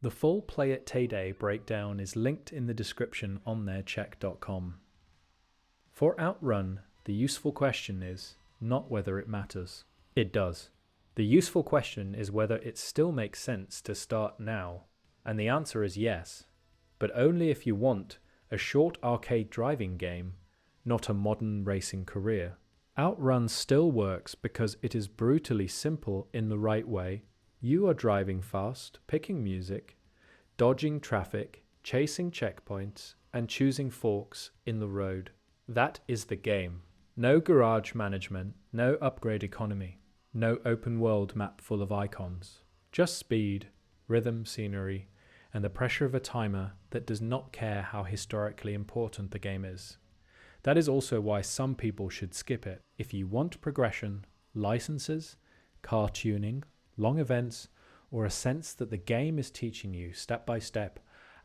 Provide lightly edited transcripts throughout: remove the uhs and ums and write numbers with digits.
The full Play It Tay breakdown is linked in the description on theircheck.com. For OutRun, the useful question is not whether it matters. It does. The useful question is whether it still makes sense to start now, and the answer is yes, but only if you want a short arcade driving game, not a modern racing career. OutRun still works because it is brutally simple in the right way. You are driving fast, picking music, dodging traffic, chasing checkpoints, and choosing forks in the road. That is the game. No garage management, no upgrade economy, no open world map full of icons. Just speed, rhythm, scenery, and the pressure of a timer that does not care how historically important the game is. That is also why some people should skip it. If you want progression, licenses, car tuning, long events, or a sense that the game is teaching you step by step,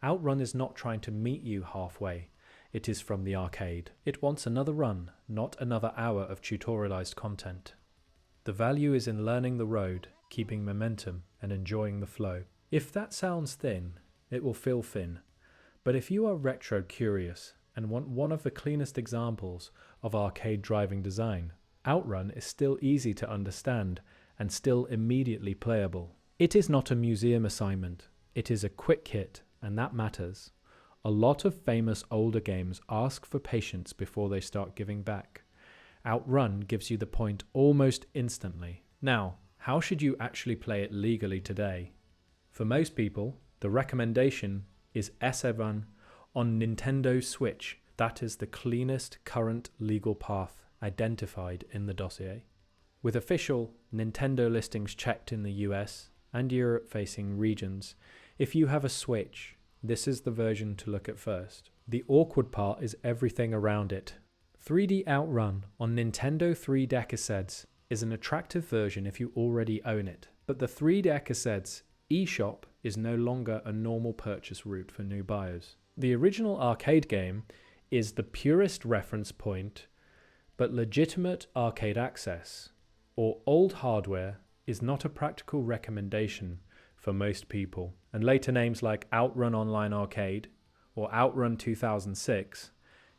OutRun is not trying to meet you halfway. It is from the arcade. It wants another run, not another hour of tutorialized content. The value is in learning the road, keeping momentum, and enjoying the flow. If that sounds thin, it will feel thin. But if you are retro curious and want one of the cleanest examples of arcade driving design, OutRun is still easy to understand and still immediately playable. It is not a museum assignment. It is a quick hit, and that matters. A lot of famous older games ask for patience before they start giving back. OutRun gives you the point almost instantly. Now, how should you actually play it legally today? For most people, the recommendation is SEGA Run on Nintendo Switch. That is the cleanest current legal path identified in the dossier. With official Nintendo listings checked in the US and Europe-facing regions, if you have a Switch, this is the version to look at first. The awkward part is everything around it. 3D OutRun on Nintendo 3D Cassettes is an attractive version if you already own it, but the 3D Cassettes eShop is no longer a normal purchase route for new buyers. The original arcade game is the purest reference point, but legitimate arcade access, or old hardware, is not a practical recommendation for most people. And later names like OutRun Online Arcade or OutRun 2006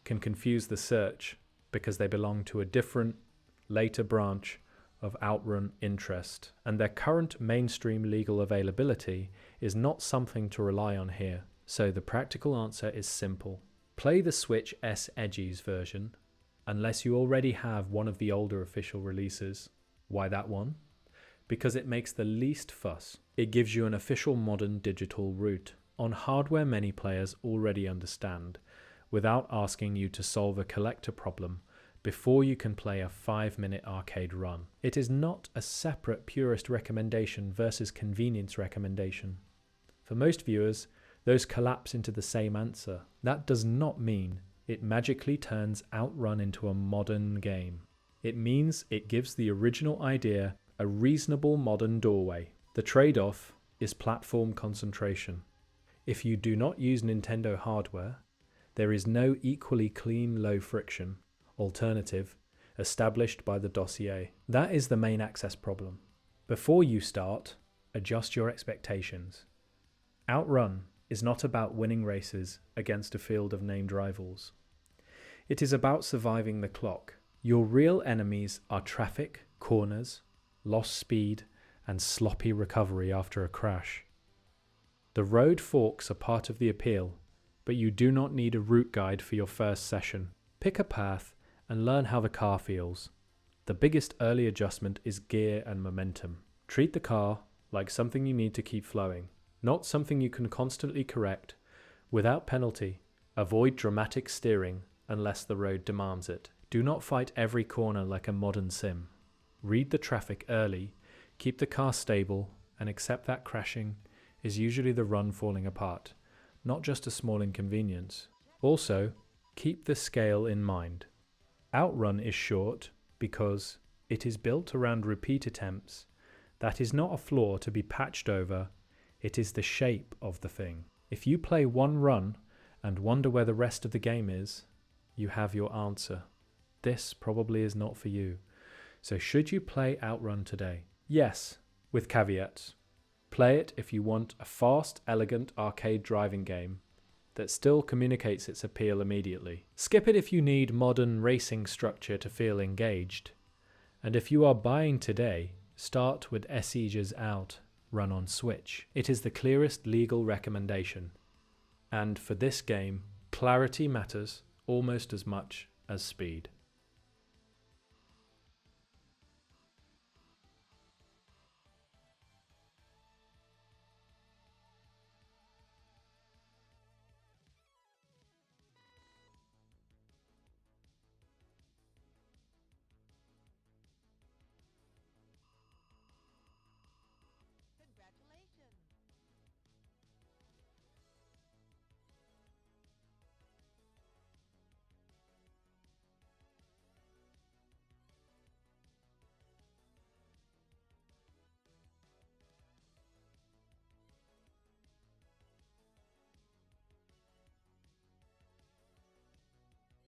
can confuse the search because they belong to a different, later branch of OutRun interest, and their current mainstream legal availability is not something to rely on here. So the practical answer is simple. Play the Switch S Edges version, unless you already have one of the older official releases. Why that one? Because it makes the least fuss. It gives you an official modern digital route on hardware many players already understand, without asking you to solve a collector problem before you can play a 5-minute arcade run. It is not a separate purist recommendation versus convenience recommendation. For most viewers, those collapse into the same answer. That does not mean it magically turns OutRun into a modern game. It means it gives the original idea a reasonable modern doorway. The trade-off is platform concentration. If you do not use Nintendo hardware, there is no equally clean, low friction alternative established by the dossier. That is the main access problem. Before you start, adjust your expectations. OutRun is not about winning races against a field of named rivals. It is about surviving the clock. Your real enemies are traffic, corners, lost speed, and sloppy recovery after a crash. The road forks are part of the appeal, but you do not need a route guide for your first session. Pick a path and learn how the car feels. The biggest early adjustment is gear and momentum. Treat the car like something you need to keep flowing, not something you can constantly correct without penalty. Avoid dramatic steering unless the road demands it. Do not fight every corner like a modern sim. Read the traffic early, keep the car stable, and accept that crashing is usually the run falling apart, not just a small inconvenience. Also, keep the scale in mind. OutRun is short because it is built around repeat attempts. That is not a flaw to be patched over, it is the shape of the thing. If you play one run and wonder where the rest of the game is, you have your answer. This probably is not for you. So should you play OutRun today? Yes, with caveats. Play it if you want a fast, elegant arcade driving game that still communicates its appeal immediately. Skip it if you need modern racing structure to feel engaged. And if you are buying today, start with SEGA's Out Run on Switch. It is the clearest legal recommendation. And for this game, clarity matters almost as much as speed.